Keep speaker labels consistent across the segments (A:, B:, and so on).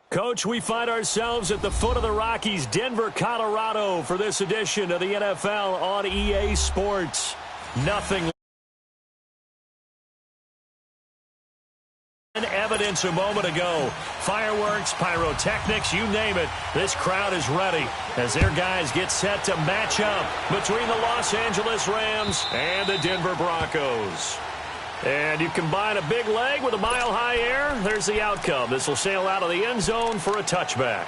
A: Coach, we find ourselves at the foot of the Rockies, Denver, Colorado, for this edition of the NFL on EA Sports. Nothing evidence a moment ago. Fireworks, pyrotechnics, you name it. This crowd is ready as their guys get set to match up between the Los Angeles Rams and the Denver Broncos. And you combine a big leg with a mile-high air, there's the outcome. This will sail out of the end zone for a touchback.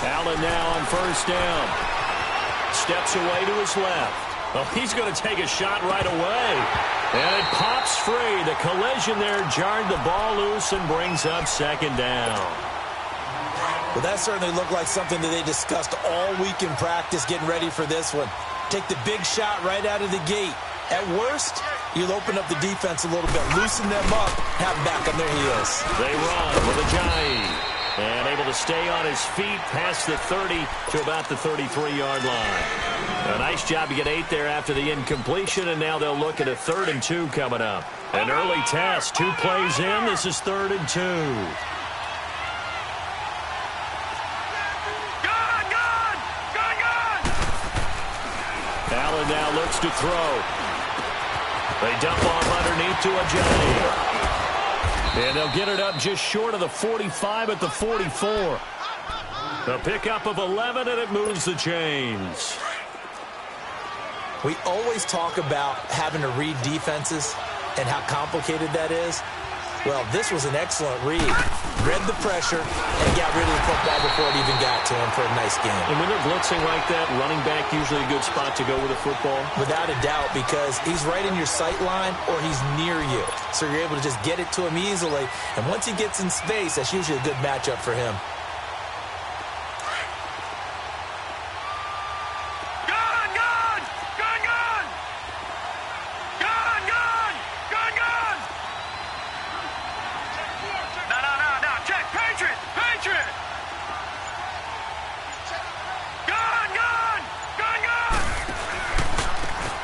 A: Allen now on first down. Steps away to his left. Well, he's going to take a shot right away. And it pops free. The collision there jarred the ball loose and brings up second down.
B: Well, that certainly looked like something that they discussed all week in practice getting ready for this one. Take the big shot right out of the gate. At worst, you'll open up the defense a little bit, loosen them up, have them back on their heels.
A: They run with Ajayi. And able to stay on his feet past the 30 to about the 33-yard line. A nice job to get 8 there after the incompletion, and now they'll look at a 3rd and 2 coming up. An early test, 2 plays in. This is 3rd and 2. Allen now looks to throw. They dump off underneath to Ajayi. And they'll get it up just short of the 45 at the 44. The pickup of 11, and it moves the chains.
B: We always talk about having to read defenses and how complicated that is. Well, this was an excellent read. Read the pressure and got rid of the football before it even got to him for a nice game.
A: And when they're blitzing like that, running back usually a good spot to go with a football?
B: Without a doubt, because he's right in your sight line or he's near you. So you're able to just get it to him easily. And once he gets in space, that's usually a good matchup for him.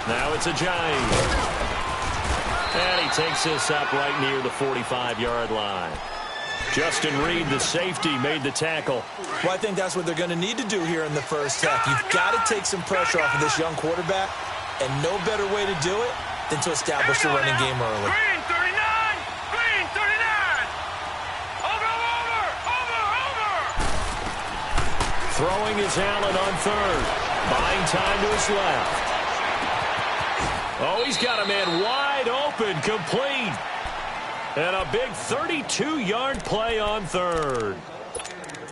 A: Now it's Ajayi. And he takes this up right near the 45-yard line. Justin Reed, the safety, made the tackle.
B: Well, I think that's what they're going to need to do here in the first half. You've got to take some pressure off of this young quarterback, and no better way to do it than to establish the running game early.
C: Green 39! Green 39! Over!
A: Throwing is Allen on 3rd. Buying time to his left. Oh, he's got a man wide open, complete. And a big 32-yard play on 3rd.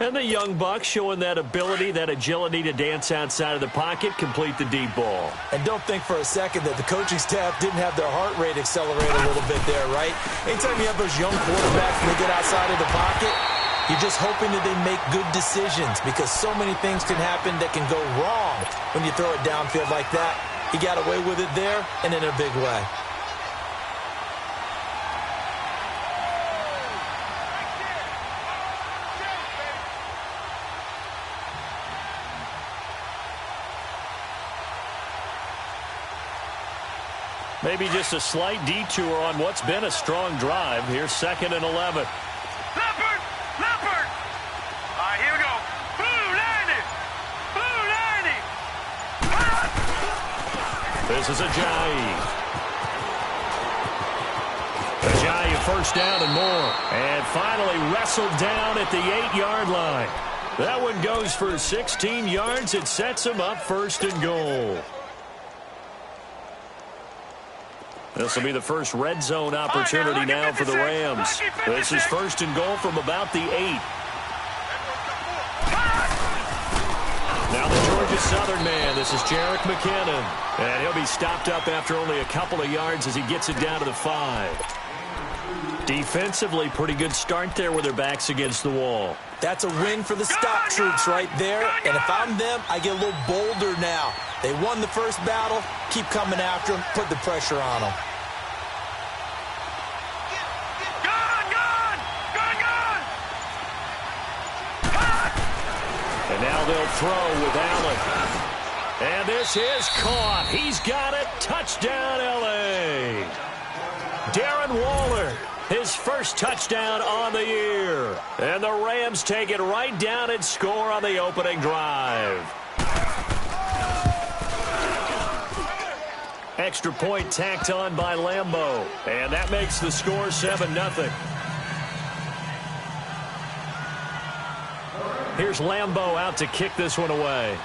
A: And the young buck showing that ability, that agility to dance outside of the pocket, complete the deep ball.
B: And don't think for a second that the coaching staff didn't have their heart rate accelerate a little bit there, right? Anytime you have those young quarterbacks and they get outside of the pocket, you're just hoping that they make good decisions because so many things can happen that can go wrong when you throw it downfield like that. He got away with it there and in a big way.
A: Maybe just a slight detour on what's been a strong drive. Here's 2nd and 11.
C: Leopard! Leopard! All right, here we go. Blue 90! Blue 90!
A: This is Ajayi. Ajayi, first down and more. And finally wrestled down at the 8-yard line. That one goes for 16 yards. It sets him up 1st and goal. This will be the first red zone opportunity now for the Rams. This is 1st and goal from about the 8. Now the Georgia Southern man. This is Jerick McKinnon. And he'll be stopped up after only a couple of yards as he gets it down to the 5. Defensively, pretty good start there with their backs against the wall.
B: That's a win for the stop troops right there. And if I'm them, I get a little bolder now. They won the first battle. Keep coming after them. Put the pressure on them.
A: And now they'll throw with Allen. And this is caught. He's got it. Touchdown, L.A. Darren Waller, his first touchdown on the year. And the Rams take it right down and score on the opening drive. Extra point tacked on by Lambeau. And that makes the score 7-0. Here's Lambeau out to kick this one away.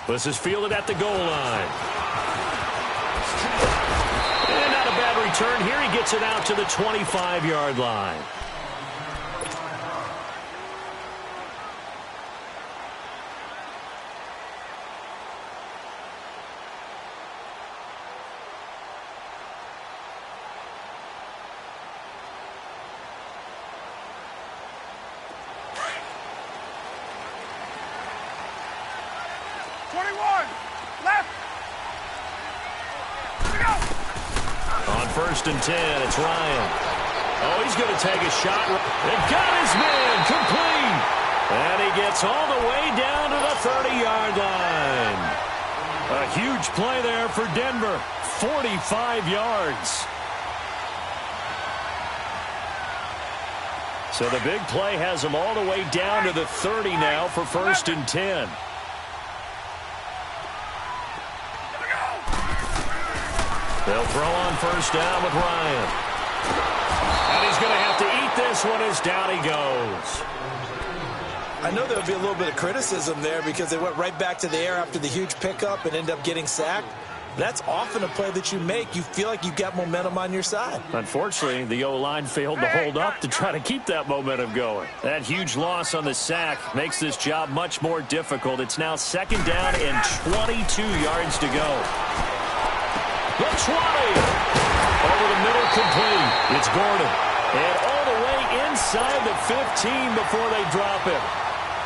A: This is fielded at the goal line. And not a bad return here. He gets it out to the 25-yard line. First and 10, it's Ryan. Oh, he's going to take a shot. And got his man complete. And he gets all the way down to the 30-yard line. A huge play there for Denver. 45 yards. So the big play has him all the way down to the 30 now for first and 10. They'll throw on first down with Ryan. And he's going to have to eat this one as down he goes.
B: I know there'll be a little bit of criticism there because they went right back to the air after the huge pickup and end up getting sacked. That's often a play that you make. You feel like you've got momentum on your side.
A: Unfortunately, the O-line failed to hold up to try to keep that momentum going. That huge loss on the sack makes this job much more difficult. It's now second down and 22 yards to go. The 20. Over the middle, complete. It's Gordon. And all the way inside the 15 before they drop him.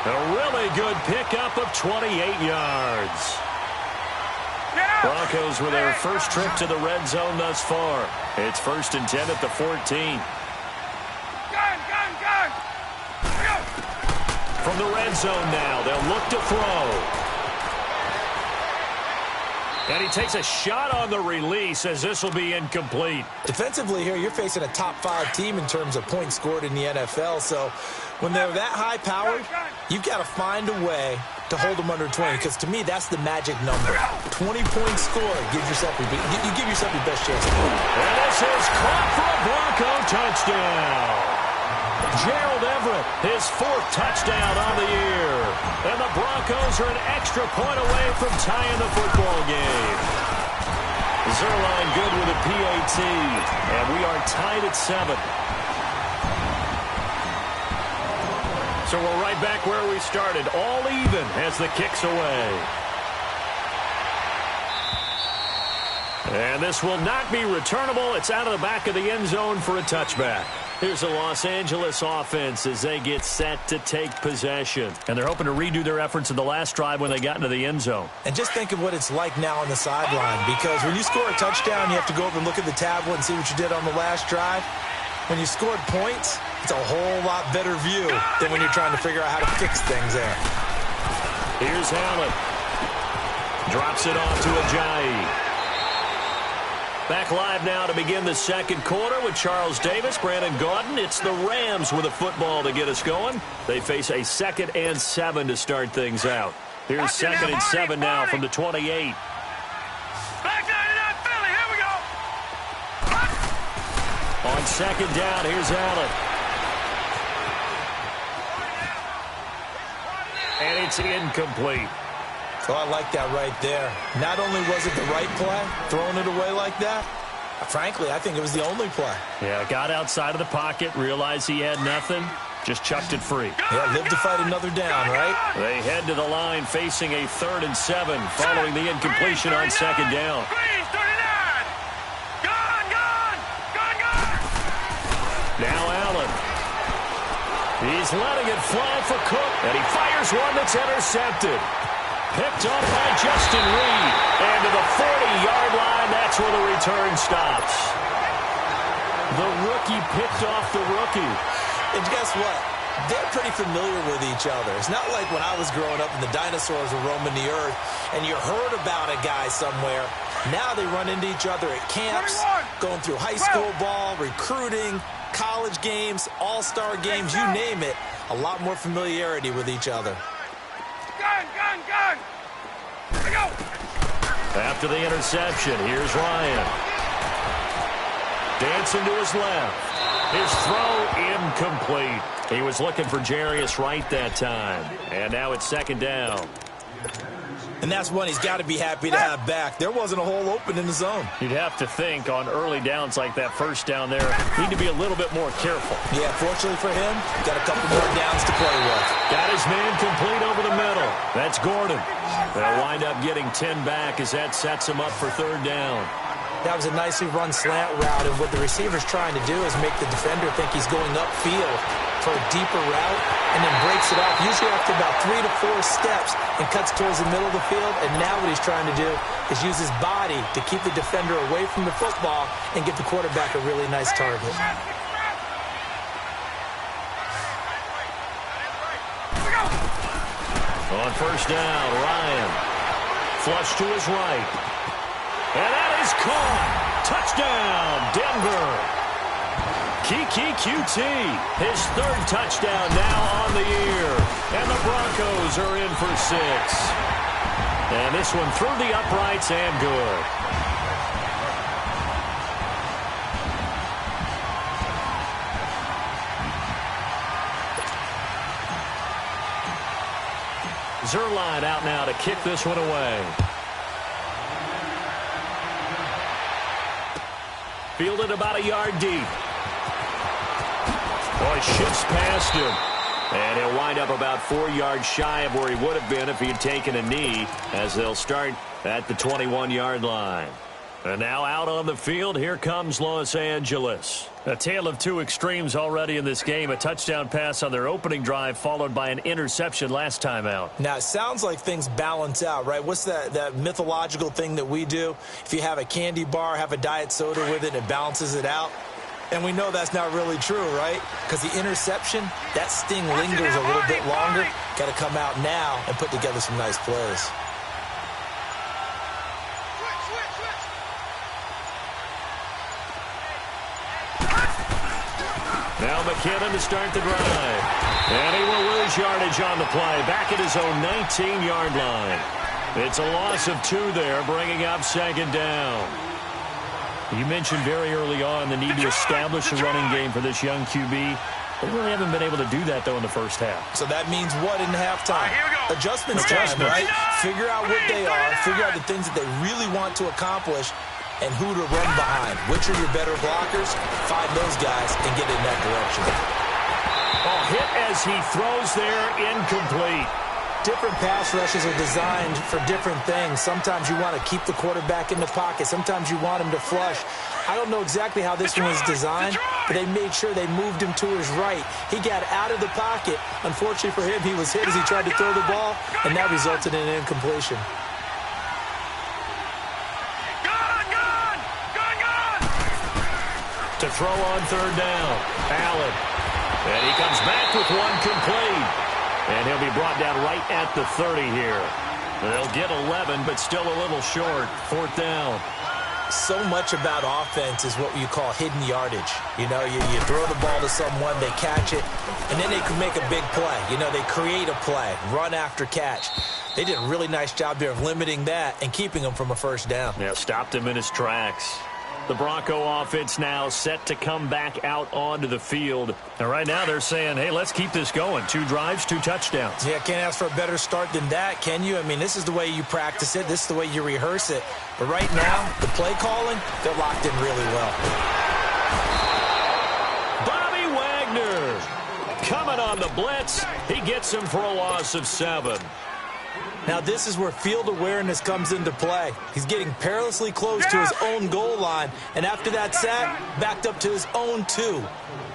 A: A really good pickup of 28 yards. Broncos with their first trip to the red zone thus far. It's first and 10 at the 14. From the red zone now, they'll look to throw. And he takes a shot on the release as this will be incomplete.
B: Defensively here, you're facing a top-5 team in terms of points scored in the NFL. So when they're that high-powered, you've got to find a way to hold them under 20. Because to me, that's the magic number. 20-point score. You give yourself your best chance.
A: And this is caught for a Bronco touchdown. Gerald Everett, his 4th touchdown on the year. And the Broncos are an extra point away from tying the football game. Zerline good with a PAT. And we are tied at 7. So we're right back where we started. All even as the kick's away. And this will not be returnable. It's out of the back of the end zone for a touchback. Here's the Los Angeles offense as they get set to take possession. And they're hoping to redo their efforts in the last drive when they got into the end zone.
B: And just think of what it's like now on the sideline. Because when you score a touchdown, you have to go over and look at the tablet and see what you did on the last drive. When you scored points, it's a whole lot better view than when you're trying to figure out how to fix things there.
A: Here's Allen. Drops it off to Ajayi. Back live now to begin the second quarter with Charles Davis, Brandon Gaudin. It's the Rams with a football to get us going. They face a 2nd and 7 to start things out. Here's 2nd and 7 now from the 28.
C: Back 99 Philly, here we go.
A: On second down, here's Allen. And it's incomplete.
B: So I like that right there. Not only was it the right play, throwing it away like that, frankly, I think it was the only play.
A: Yeah, got outside of the pocket, realized he had nothing, just chucked it free.
B: Yeah, live to fight another down, right?
A: They head to the line facing a 3rd and 7 following the incompletion on second down. He's letting it fly for Cook, and he fires one that's intercepted. Picked up by Justin Reed. And to the 40-yard line, that's where the return stops. The rookie picked off the rookie.
B: And guess what? They're pretty familiar with each other. It's not like when I was growing up and the dinosaurs were roaming the earth and you heard about a guy somewhere. Now they run into each other at camps, going through high school ball, recruiting, college games, all-star games, you name it. A lot more familiarity with each other.
C: Gun! Here we go!
A: After the interception, here's Ryan. Dancing to his left. His throw incomplete. He was looking for Jarius Wright that time. And now it's second down.
B: And that's one he's got to be happy to have back. There wasn't a hole open in the zone.
A: You'd have to think on early downs like that first down there, need to be a little bit more careful.
B: Yeah, fortunately for him, got a couple more downs to play with.
A: Got his man complete over the middle. That's Gordon. They'll wind up getting 10 back as that sets him up for third down.
B: That was a nicely run slant route, and what the receiver's trying to do is make the defender think he's going upfield for a deeper route and then breaks it off, usually after about 3 to 4 steps, and cuts towards the middle of the field. And now what he's trying to do is use his body to keep the defender away from the football and give the quarterback a really nice target.
A: On first down, Ryan. Flush to his right. And that is caught. Touchdown, Denver. Kiki QT, his third touchdown now on the year. And the Broncos are in for 6. And this one through the uprights and good. Zerline out now to kick this one away. Fielded about a yard deep. Boy, shifts past him. And he'll wind up about 4 yards shy of where he would have been if he had taken a knee, as they'll start at the 21-yard line. And now out on the field, here comes Los Angeles. A tale of two extremes already in this game. A touchdown pass on their opening drive, followed by an interception last time out.
B: Now, it sounds like things balance out, right? What's that mythological thing that we do? If you have a candy bar, have a diet soda with it, it balances it out. And we know that's not really true, right? Because the interception, that sting lingers a little bit longer. Got to come out now and put together some nice plays.
A: Now McKinnon to start the drive. And he will lose yardage on the play. Back at his own 19-yard line. It's a loss of 2 there, bringing up second down. You mentioned very early on the need to establish a running game for this young QB. They really haven't been able to do that, though, in the first half.
B: So that means what in halftime? Adjustments time, right? Figure out what they are. Figure out the things that they really want to accomplish and who to run behind. Which are your better blockers? Find those guys and get in that direction.
A: Oh, hit as he throws there, incomplete.
B: Different pass rushes are designed for different things. Sometimes you want to keep the quarterback in the pocket. Sometimes you want him to flush. I don't know exactly how this one was designed, but they made sure they moved him to his right. He got out of the pocket. Unfortunately for him, he was hit as he tried to throw the ball, and that resulted in an incompletion.
A: To throw on third down, Allen. And he comes back with one complete. And he'll be brought down right at the 30 here. They'll get 11, but still a little short. Fourth down.
B: So much about offense is what you call hidden yardage. You know, you throw the ball to someone, they catch it, and then they can make a big play. You know, they create a play, run after catch. They did a really nice job there of limiting that and keeping him from a first down.
A: Yeah, stopped him in his tracks. The Bronco offense now set to come back out onto the field. And right now they're saying, hey, let's keep this going. 2 drives, 2 touchdowns.
B: Yeah, can't ask for a better start than that, can you? I mean, this is the way you practice it. This is the way you rehearse it. But right now, the play calling, they're locked in really well.
A: Bobby Wagner coming on the blitz. He gets him for a loss of 7.
B: Now this is where field awareness comes into play. He's getting perilously close to his own goal line, and after that sack, backed up to his own 2.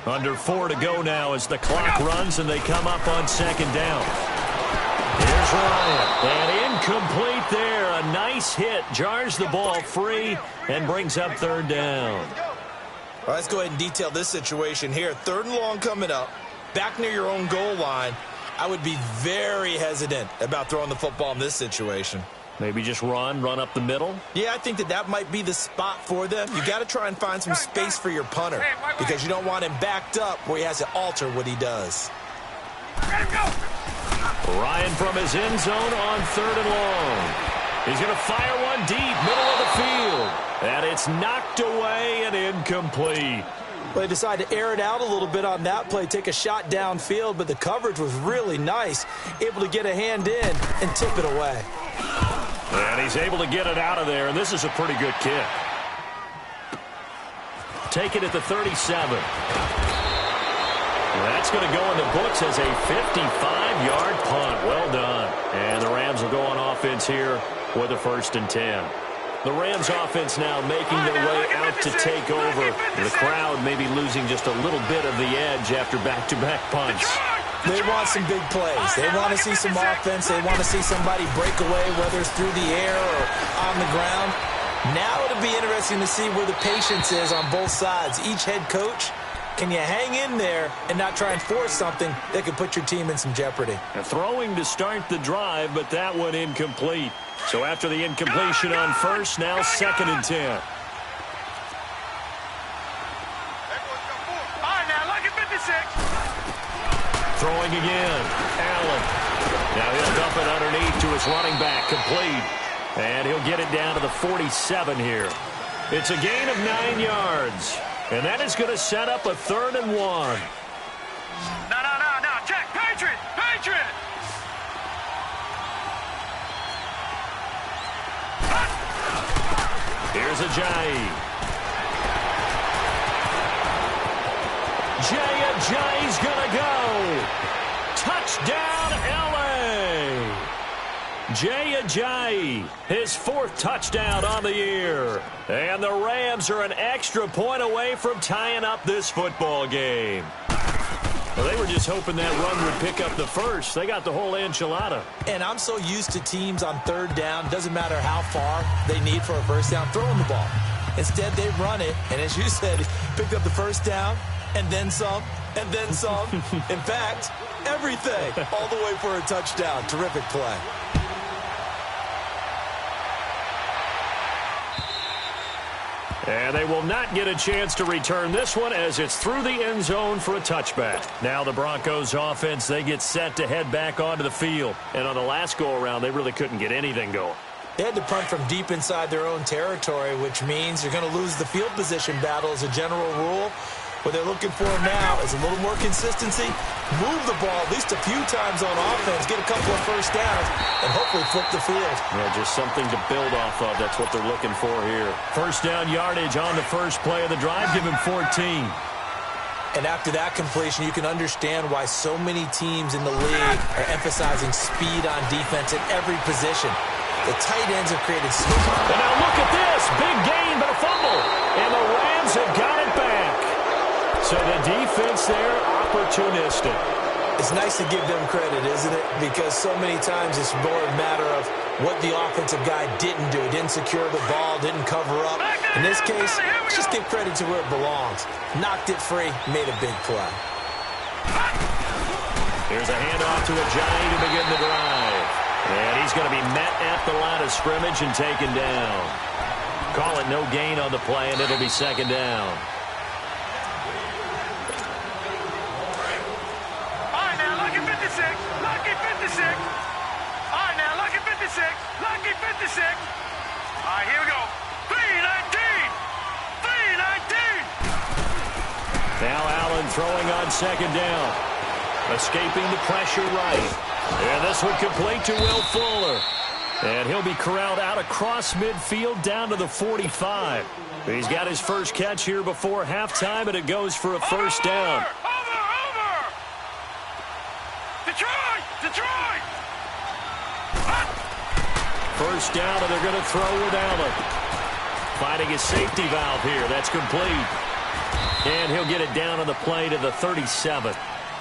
A: Under 4 to go now as the clock runs and they come up on second down. Here's Ryan, and incomplete there. A nice hit, jars the ball free, and brings up third down.
B: Well, let's go ahead and detail this situation here. 3rd and long coming up, back near your own goal line. I would be very hesitant about throwing the football in this situation.
A: Maybe just run up the middle?
B: Yeah, I think that might be the spot for them. You got to try and find some space for your punter because you don't want him backed up where he has to alter what he does.
A: Ryan from his end zone on 3rd and long. He's going to fire one deep, middle of the field. And it's knocked away and incomplete.
B: Well, they decided to air it out a little bit on that play, take a shot downfield, but the coverage was really nice, able to get a hand in and tip it away.
A: And he's able to get it out of there, and this is a pretty good kick. Take it at the 37. That's going to go in the books as a 55-yard punt. Well done. And the Rams will go on offense here with a 1st and 10. The Rams offense now making their way out to take over. The crowd maybe losing just a little bit of the edge after back-to-back punts.
B: They want some big plays. They want to see some offense. They want to see somebody break away, whether it's through the air or on the ground. Now it'll be interesting to see where the patience is on both sides. Each head coach, can you hang in there and not try and force something that could put your team in some jeopardy?
A: Throwing to start the drive, but that one incomplete. So after the incompletion on 1st, now 2nd and 10.
C: All right, now, look at 56.
A: Throwing again. Allen. Now he'll dump it underneath to his running back. Complete. And he'll get it down to the 47 here. It's a gain of 9 yards. And that is going to set up a 3rd and 1.
C: No. Check. Patriot.
A: Here's Ajayi. Ajayi's going to go. Touchdown, L.A. Ajayi, his 4th touchdown on the year. And the Rams are an extra point away from tying up this football game. Well, they were just hoping that run would pick up the first. They got the whole enchilada.
B: And I'm so used to teams on 3rd down, doesn't matter how far they need for a 1st down, throwing the ball. Instead, they run it, and as you said, picked up the 1st down, and then some, and then some. In fact, everything, all the way for a touchdown. Terrific play.
A: And they will not get a chance to return this one as it's through the end zone for a touchback. Now the Broncos offense, they get set to head back onto the field. And on the last go-around, they really couldn't get anything going.
B: They had to punt from deep inside their own territory, which means you're going to lose the field position battle as a general rule. What they're looking for now is a little more consistency, move the ball at least a few times on offense, get a couple of 1st downs, and hopefully flip the field.
A: Yeah, just something to build off of. That's what they're looking for here. 1st down yardage on the first play of the drive. Give him 14.
B: And after that completion, you can understand why so many teams in the league are emphasizing speed on defense at every position. The tight ends have created so much.
A: And now look at this. Big gain, but a fumble. And the Rams have got it back. So the defense there, opportunistic.
B: It's nice to give them credit, isn't it? Because so many times it's more a matter of what the offensive guy didn't do. Didn't secure the ball, didn't cover up. In this case, let's just give credit to where it belongs. Knocked it free, made a big play.
A: Here's a handoff to Ajayi to begin the drive. And he's going to be met at the line of scrimmage and taken down. Call it no gain on the play, and it'll be 2nd down.
C: Lucky 56. All right, here we go. 319. 319.
A: Now Allen throwing on 2nd down. Escaping the pressure right. And this one complete to Will Fuller. And he'll be corralled out across midfield down to the 45. He's got his first catch here before halftime, and it goes for a 1st down.
C: Over! Detroit!
A: First down, and they're going to throw with Allen. Finding his safety valve here. That's complete. And he'll get it down on the play to the 37.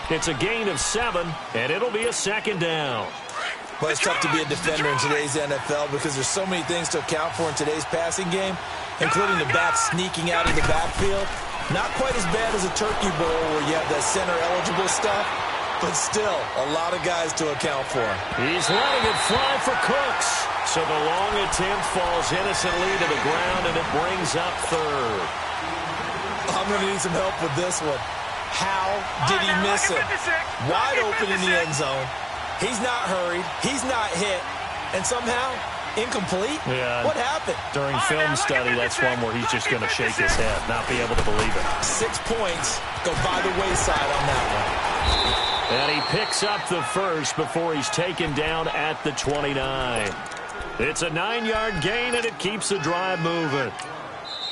A: It's a gain of 7, and it'll be a second down.
B: Well, it's tough to be a defender in today's NFL because there's so many things to account for in today's passing game, including the back sneaking out of the backfield. Not quite as bad as a turkey bowl where you have that center-eligible stuff, but still a lot of guys to account for.
A: He's letting it fly for Cooks. So the long attempt falls innocently to the ground, and it brings up third.
B: I'm going to need some help with this one. How did he miss it? Wide open in the end zone. He's not hurried. He's not hit. And somehow, incomplete?
A: Yeah.
B: What happened?
A: During film study, that's one where he's just going to shake his head, not be able to believe it.
B: 6 points go by the wayside on that one.
A: And he picks up the first before he's taken down at the 29. It's a 9-yard gain, and it keeps the drive moving.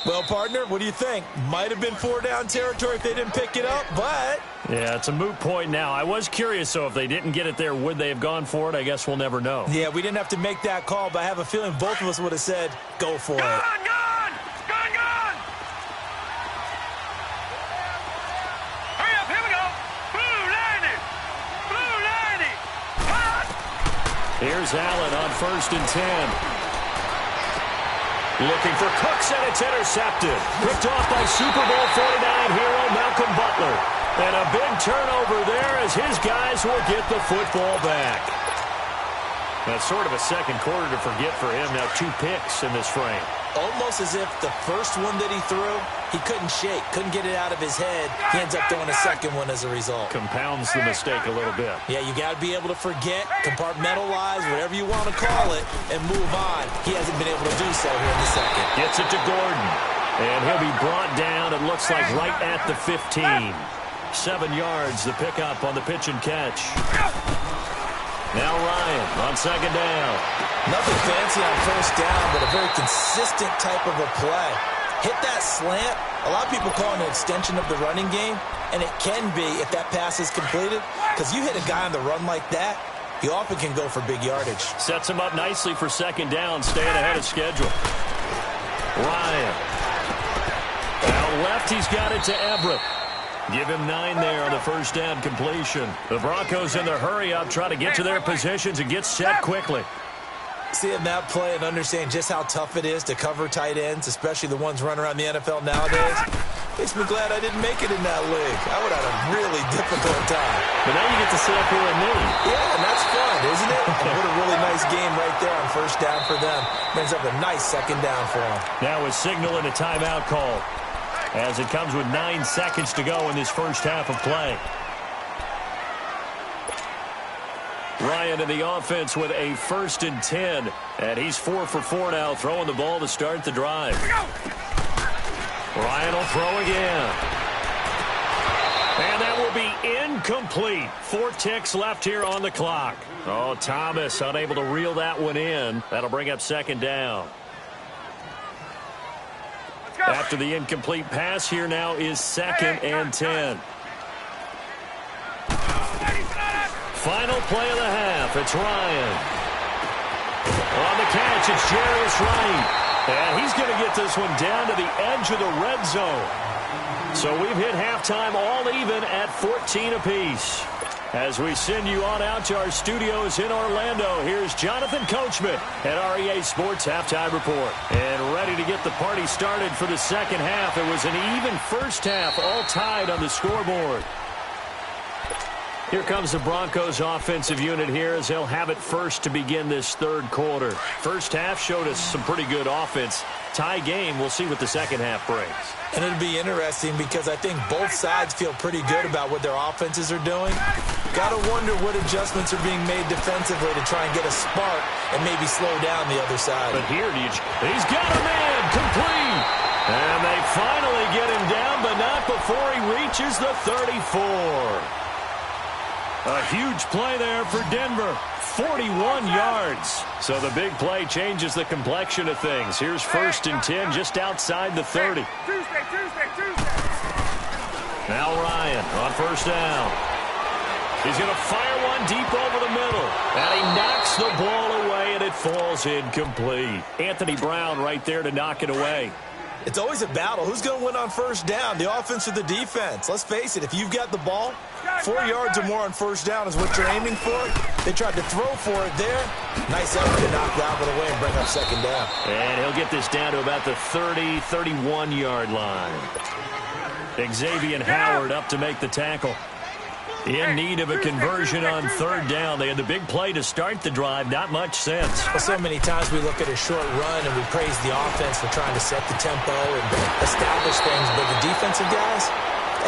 B: Well, partner, what do you think? Might have been 4-down territory if they didn't pick it up, but...
A: Yeah, it's a moot point now. I was curious, so if they didn't get it there, would they have gone for it? I guess we'll never know.
B: Yeah, we didn't have to make that call, but I have a feeling both of us would have said, go for it.
C: Gone! Hurry up, here we go! Blue line it! Hot!
A: Here's Allen on 1st and 10. Looking for Cooks, and it's intercepted. Picked off by Super Bowl 49 hero Malcolm Butler. And a big turnover there as his guys will get the football back. That's sort of a second quarter to forget for him. Now 2 picks in this frame.
B: Almost as if the first one that he threw, he couldn't shake, couldn't get it out of his head. He ends up throwing a second one as a result.
A: Compounds the mistake a little bit.
B: Yeah, you got to be able to forget, compartmentalize, whatever you want to call it, and move on. He hasn't been able to do so here in the second.
A: Gets it to Gordon. And he'll be brought down, it looks like, right at the 15. 7 yards, the pickup on the pitch and catch. Now Ryan on 2nd down.
B: Nothing fancy on 1st down, but a very consistent type of a play. Hit that slant. A lot of people call it an extension of the running game, and it can be if that pass is completed, because you hit a guy on the run like that, he often can go for big yardage.
A: Sets him up nicely for 2nd down, staying ahead of schedule. Ryan. Out left, he's got it to Everett. Give him 9 there on the 1st down completion. The Broncos in their hurry-up try to get to their positions and get set quickly.
B: Seeing that play and understanding just how tough it is to cover tight ends, especially the ones running around the NFL nowadays, makes me glad I didn't make it in that league. I would have had a really difficult time.
A: But now you get to sit up here with me.
B: Yeah, and that's fun, isn't it? And what a really nice game right there on 1st down for them. Brings up a nice 2nd down for them.
A: Now with signal and a timeout call, as it comes with 9 seconds to go in this first half of play. Ryan in the offense with a 1st and 10. And he's 4 for 4 now, throwing the ball to start the drive. Ryan will throw again. And that will be incomplete. 4 ticks left here on the clock. Oh, Thomas unable to reel that one in. That'll bring up 2nd down. After the incomplete pass, here now is 2nd and 10. Final play of the half. It's Ryan. On the catch, it's Jarius Wright. And he's going to get this one down to the edge of the red zone. So we've hit halftime all even at 14 apiece. As we send you on out to our studios in Orlando, here's Jonathan Coachman at REA Sports Halftime Report. And ready to get the party started for the second half. It was an even first half, all tied on the scoreboard. Here comes the Broncos offensive unit here as they'll have it first to begin this third quarter. First half showed us some pretty good offense. Tie game, we'll see what the second half brings.
B: And it'll be interesting because I think both sides feel pretty good about what their offenses are doing. Got to wonder what adjustments are being made defensively to try and get a spark and maybe slow down the other side.
A: But here, he's got a man complete. And they finally get him down, but not before he reaches the 34. A huge play there for Denver. 41 yards. So the big play changes the complexion of things. Here's 1st and 10 just outside the 30.
C: Tuesday.
A: Now Ryan on 1st down. He's going to fire one deep over the middle. And he knocks the ball away and it falls incomplete. Anthony Brown right there to knock it away.
B: It's always a battle. Who's going to win on first down, the offense or the defense? Let's face it, if you've got the ball, 4 yards or more on first down is what you're aiming for. They tried to throw for it there. Nice effort to knock that one away and bring up second down.
A: And he'll get this down to about the 30, 31-yard line. Xavier Howard up to make the tackle. In need of a conversion on third down. They had the big play to start the drive. Not much sense.
B: Well, so many times we look at a short run and we praise the offense for trying to set the tempo and establish things. But the defensive guys,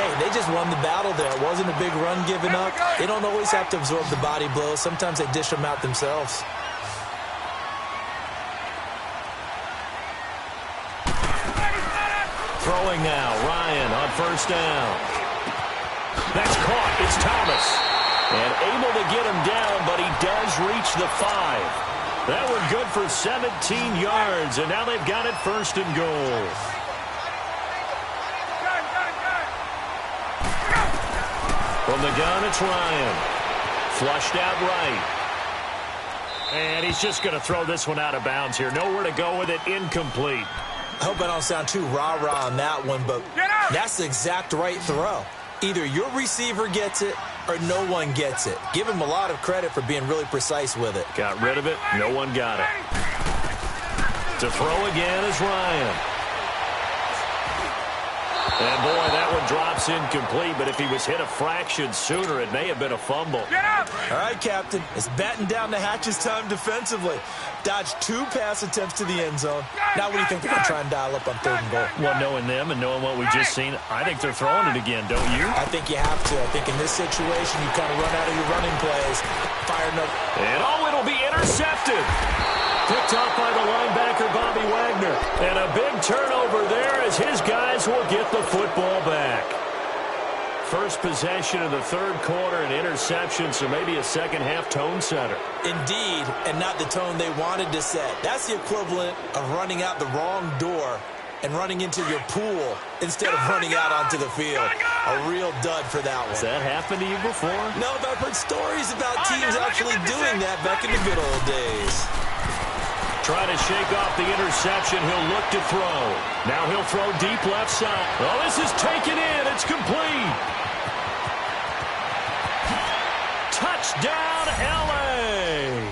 B: hey, they just won the battle there. It wasn't a big run given up. They don't always have to absorb the body blows. Sometimes they dish them out themselves.
A: Throwing now, Ryan on first down. That's caught. It's Thomas. And able to get him down, but he does reach the 5. That one good for 17 yards, and now they've got it first and goal. From the gun, it's Ryan. Flushed out right. And he's just going to throw this one out of bounds here. Nowhere to go with it. Incomplete.
B: I hope I don't sound too rah-rah on that one, but that's the exact right throw. Either your receiver gets it or no one gets it. Give him a lot of credit for being really precise with it.
A: Got rid of it. No one got it. To throw again is Ryan. And, boy, that one drops incomplete, but if he was hit a fraction sooner, it may have been a fumble.
B: All right, Captain. It's batten down the hatches time defensively. Dodged 2 pass attempts to the end zone. Now what do you think they're going to try and dial up on third and goal?
A: Well, knowing them and knowing what we've just seen, I think they're throwing it again, don't you?
B: I think you have to. I think in this situation, you kind of run out of your running plays. Fire up.
A: And, it'll be intercepted. Picked off by the linebacker, Bobby Wagner. And a big turnover there as his guys will get the football back. First possession of the third quarter, an interception, so maybe a second-half tone setter.
B: Indeed, and not the tone they wanted to set. That's the equivalent of running out the wrong door and running into your pool instead of running out onto the field. A real dud for that one.
A: Has that happened to you before?
B: No, but I've heard stories about teams actually doing that back in the good old days.
A: Trying to shake off the interception. He'll look to throw. Now he'll throw deep left side. Oh, this is taken in. It's complete. Touchdown, L.A.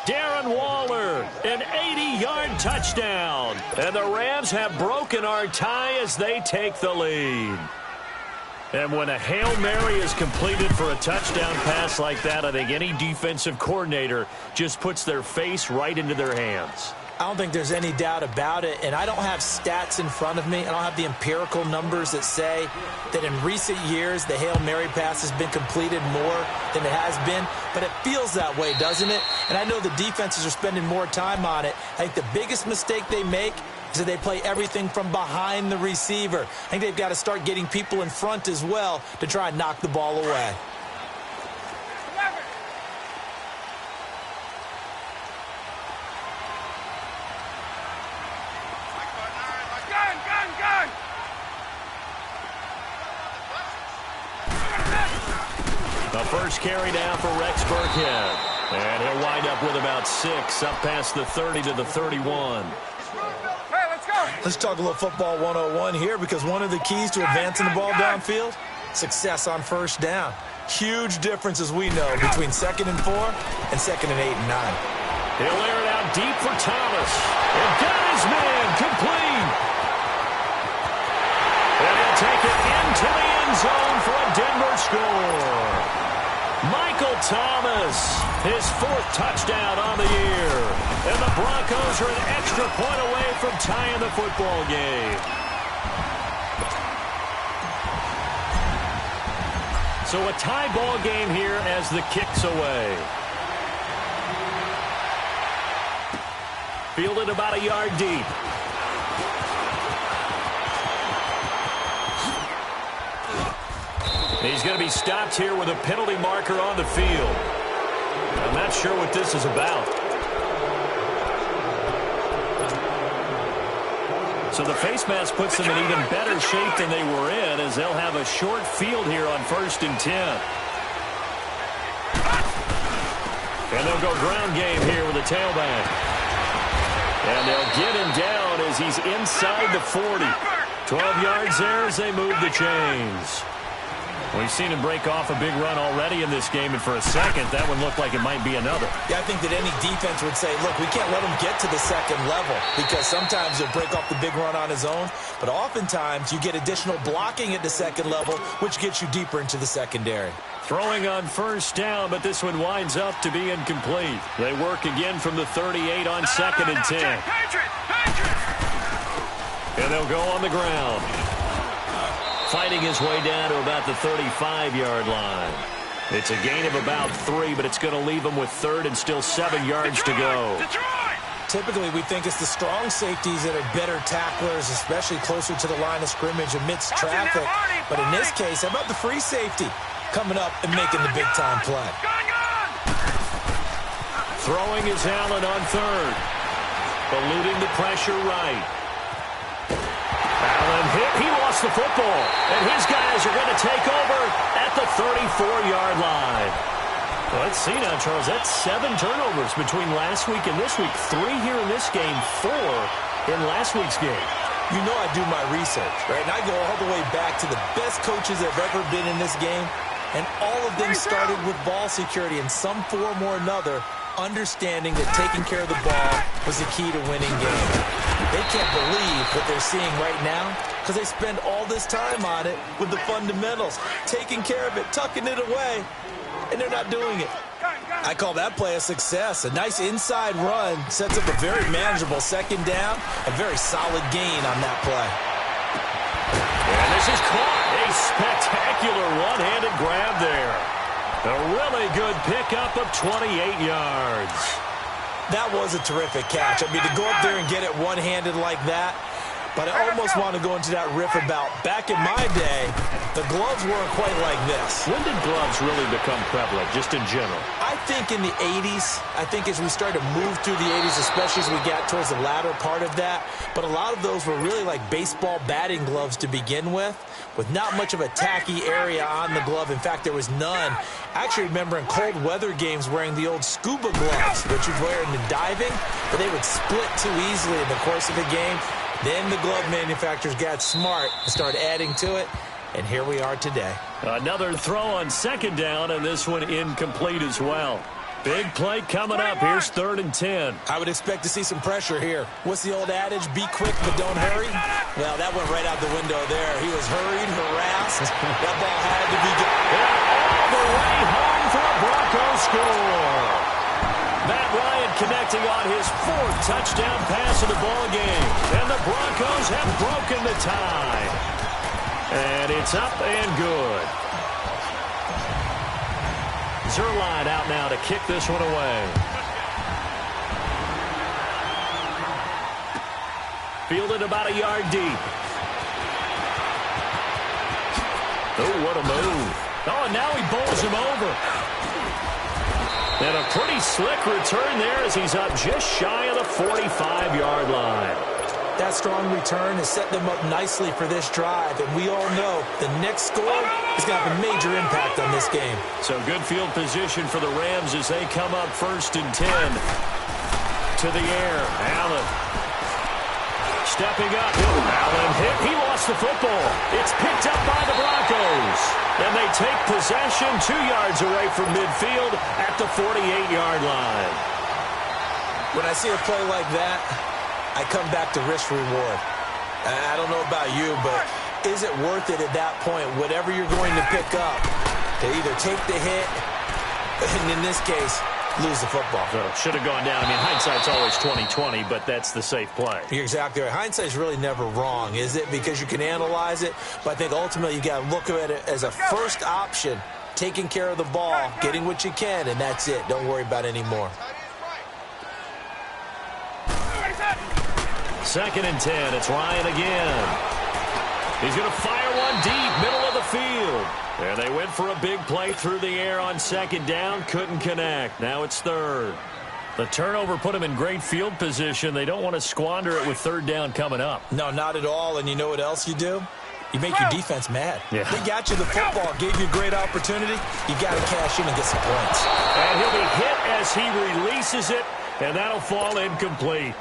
A: Darren Waller, an 80-yard touchdown. And the Rams have broken our tie as they take the lead. And when a Hail Mary is completed for a touchdown pass like that, I think any defensive coordinator just puts their face right into their hands.
B: I don't think there's any doubt about it, and I don't have stats in front of me. I don't have the empirical numbers that say that in recent years the Hail Mary pass has been completed more than it has been, but it feels that way, doesn't it? And I know the defenses are spending more time on it. I think the biggest mistake they make is that they play everything from behind the receiver. I think they've got to start getting people in front as well to try and knock the ball away.
A: The first carry down for Rex Burkhead. And he'll wind up with about 6, up past the 30 to the 31.
B: Let's talk a little football 101 here, because one of the keys to advancing the ball downfield, success on first down. Huge difference, as we know, between 2nd and 4 and 2nd and 8 and 9.
A: He'll air it out deep for Thomas. And got his man complete. And he'll take it into the end zone for a Denver score. Michael Thomas, his 4th touchdown on the year. And the Broncos are an extra point away from tying the football game. So a tie ball game here as the kick's away. Fielded about a yard deep. He's going to be stopped here with a penalty marker on the field. I'm not sure what this is about. So the face mask puts them in even better shape than they were in, as they'll have a short field here on 1st and 10. And they'll go ground game here with a tailback. And they'll get him down as he's inside the 40. 12 yards there as they move the chains. We've seen him break off a big run already in this game, and for a second, that one looked like it might be another.
B: Yeah, I think that any defense would say, look, we can't let him get to the second level, because sometimes he'll break off the big run on his own, but oftentimes you get additional blocking at the second level, which gets you deeper into the secondary.
A: Throwing on first down, but this one winds up to be incomplete. They work again from the 38 on second and 10. And they'll go on the ground. Fighting his way down to about the 35-yard line. It's a gain of about 3, but it's going to leave him with third and still 7 yards to go.
B: Typically, we think it's the strong safeties that are better tacklers, especially closer to the line of scrimmage amidst traffic. But in this case, how about the free safety coming up and making the big-time play?
A: Throwing is Allen on third. Eluding the pressure right. Allen hit. He lost the football. And his guys are going to take over at the 34-yard line. Well, let's see now, Charles. That's 7 turnovers between last week and this week. 3 here in this game, 4 in last week's game.
B: You know I do my research, right? And I go all the way back to the best coaches that have ever been in this game. And all of them started with ball security in some form or another, understanding that taking care of the ball was the key to winning games. They can't believe what they're seeing right now because they spend all this time on it with the fundamentals, taking care of it, tucking it away, and they're not doing it. I call that play a success. A nice inside run sets up a very manageable second down, a very solid gain on that play.
A: And this is caught. A spectacular one-handed grab there. A really good pickup of 28 yards.
B: That was a terrific catch. I mean, to go up there and get it one-handed like that, but I almost want to go into that riff about back in my day, the gloves weren't quite like this.
A: When did gloves really become prevalent, just in general?
B: I think in the 80s. I think as we started to move through the 80s, especially as we got towards the latter part of that. But a lot of those were really like baseball batting gloves to begin with not much of a tacky area on the glove. In fact, there was none. I actually remember in cold weather games wearing the old scuba gloves, which you'd wear in the diving, but they would split too easily in the course of the game. Then the glove manufacturers got smart and started adding to it, and here we are today.
A: Another throw on second down, and this one incomplete as well. Big play coming up. Here's 3rd and 10.
B: I would expect to see some pressure here. What's the old adage? Be quick, but don't hurry. Well, that went right out the window there. He was hurried, harassed. That ball had to be good.
A: All the way home for a Broncos score. Matt Ryan connecting on his 4th touchdown pass of the ball game. And the Broncos have broken the tie. And it's up and good. Zerline out now to kick this one away. Fielded about a yard deep. Oh, what a move. Oh, and now he bowls him over. And a pretty slick return there as he's up just shy of the 45-yard line.
B: That strong return has set them up nicely for this drive, and we all know the next score is going to have a major impact on this game.
A: So good field position for the Rams as they come up 1st and 10. To the air, Allen. Stepping up, Allen hit. He lost the football. It's picked up by the Broncos. And they take possession 2 yards away from midfield at the 48-yard line.
B: When I see a play like that, I come back to risk reward. I don't know about you, but is it worth it at that point, whatever you're going to pick up, to either take the hit, and in this case, lose the football?
A: So should have gone down. I mean, hindsight's always 20/20, but that's the safe play.
B: You're exactly right. Hindsight's really never wrong, is it? Because you can analyze it, but I think ultimately you got to look at it as a first option, taking care of the ball, getting what you can, and that's it. Don't worry about any more.
A: 2nd and 10. It's Ryan again. He's going to fire one deep, middle of the field. And they went for a big play through the air on 2nd down. Couldn't connect. Now it's 3rd. The turnover put him in great field position. They don't want to squander it with 3rd down coming up.
B: No, not at all. And you know what else you do? You make your defense mad.
A: Yeah.
B: They got you the football, gave you a great opportunity. You got to cash in and get some points.
A: And he'll be hit as he releases it, and that'll fall incomplete.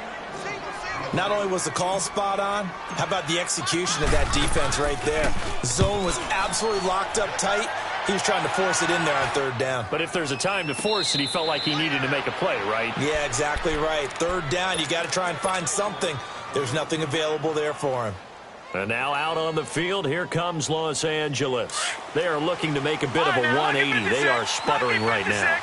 B: Not only was the call spot on, how about the execution of that defense right there? Zone was absolutely locked up tight. He was trying to force it in there on third down.
A: But if there's a time to force it, he felt like he needed to make a play, right?
B: Yeah, exactly right. Third down, you got to try and find something. There's nothing available there for him.
A: And now out on the field, here comes Los Angeles. They are looking to make a bit of a 180. They are sputtering right now.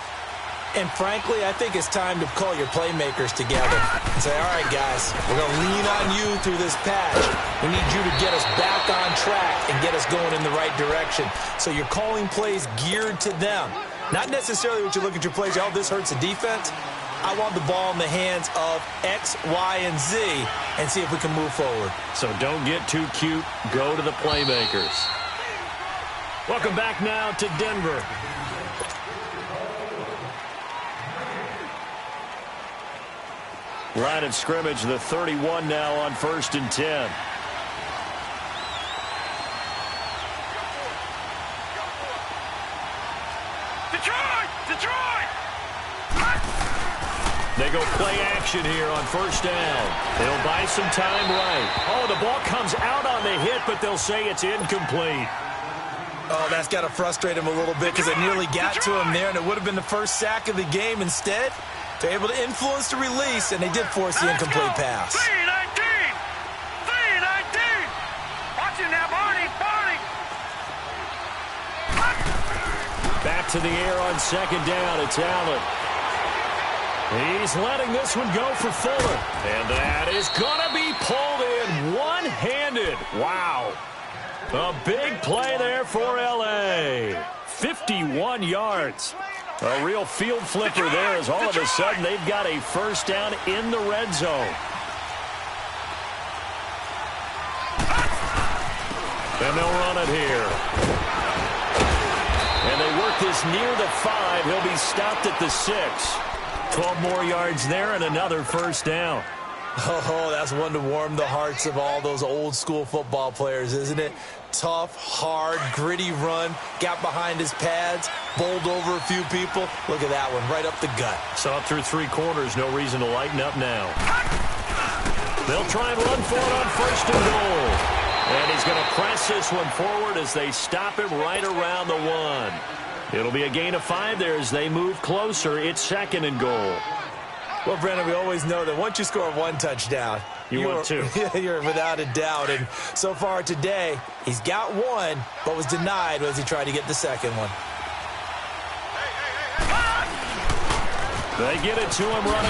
B: And frankly, I think it's time to call your playmakers together and say, all right, guys, we're going to lean on you through this patch. We need you to get us back on track and get us going in the right direction. So you're calling plays geared to them. Not necessarily what you look at your plays, oh, this hurts the defense. I want the ball in the hands of X, Y, and Z and see if we can move forward.
A: So don't get too cute. Go to the playmakers. Welcome back now to Denver. Line of scrimmage, the 31 now on 1st and 10.
C: Detroit!
A: They go play action here on 1st down. They'll buy some time right. Oh, the ball comes out on the hit, but they'll say it's incomplete.
B: Oh, that's got to frustrate him a little bit because they nearly got to him there, and it would have been the first sack of the game. Instead, they're able to influence the release, and they did force the incomplete pass.
C: 3-19! Watch him now, Barney!
A: Back to the air on 2nd down. It's Allen. He's letting this one go for Fuller. And that is going to be pulled in one-handed. Wow. A big play there for L.A. 51 yards. A real field flipper there as all of a sudden they've got a 1st down in the red zone. And they'll run it here. And they work this near the 5. He'll be stopped at the 6. 12 more yards there and another 1st down.
B: Oh, that's one to warm the hearts of all those old school football players, isn't it? Tough, hard, gritty run, got behind his pads, bowled over a few people. Look at that one, right up the gut.
A: Saw it through 3 quarters, no reason to lighten up now. They'll try and run for it on 1st and goal. And he's going to press this one forward as they stop him right around the 1. It'll be a gain of 5 there as they move closer. It's 2nd and goal.
B: Well, Brandon, we always know that once you score 1 touchdown,
A: you're 2.
B: You're without a doubt. And so far today, he's got 1, but was denied as he tried to get the 2nd one.
A: They get it to him running